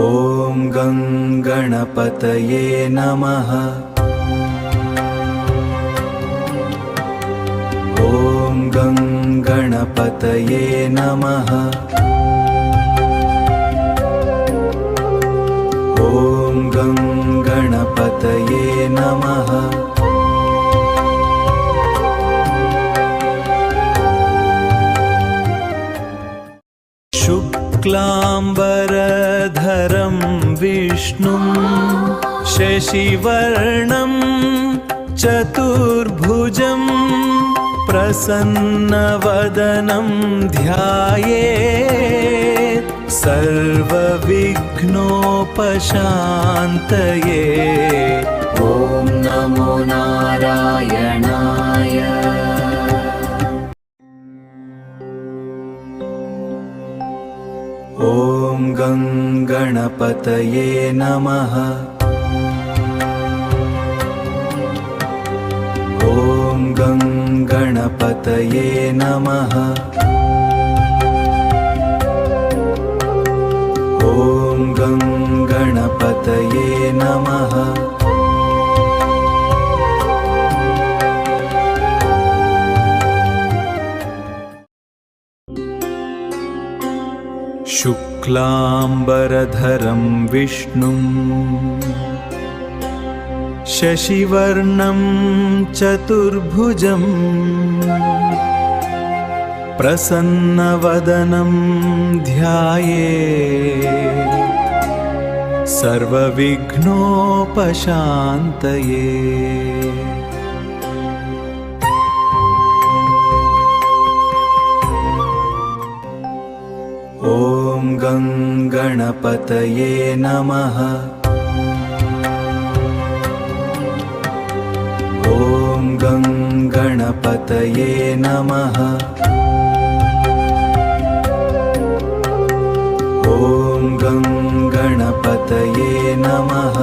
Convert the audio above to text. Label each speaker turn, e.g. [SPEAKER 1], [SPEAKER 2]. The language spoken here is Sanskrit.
[SPEAKER 1] ॐ गं गणपतये नमः। ॐ गं गणपतये नमः। ॐ गं गणपतये नमः। शुक्लाम्बरधरं विष्णुं शशिवर्णं चतुर्भुजं प्रसन्नवदनं ध्यायेत् सर्वविघ्नोपशान्तये। ॐ नमो नारायणाय। ॐ गं गणपतये नमः। ॐ गं गणपतये नमः। ॐ गं गणपतये नमः। शुक्लाम्बरधरं विष्णुं शशिवर्णं चतुर्भुजं प्रसन्नवदनं ध्यायेत् सर्वविघ्नोपशान्तये। ॐ गं गणपतये नमः। ॐ गं गणपतये नमः। ॐ गं गणपतये नमः।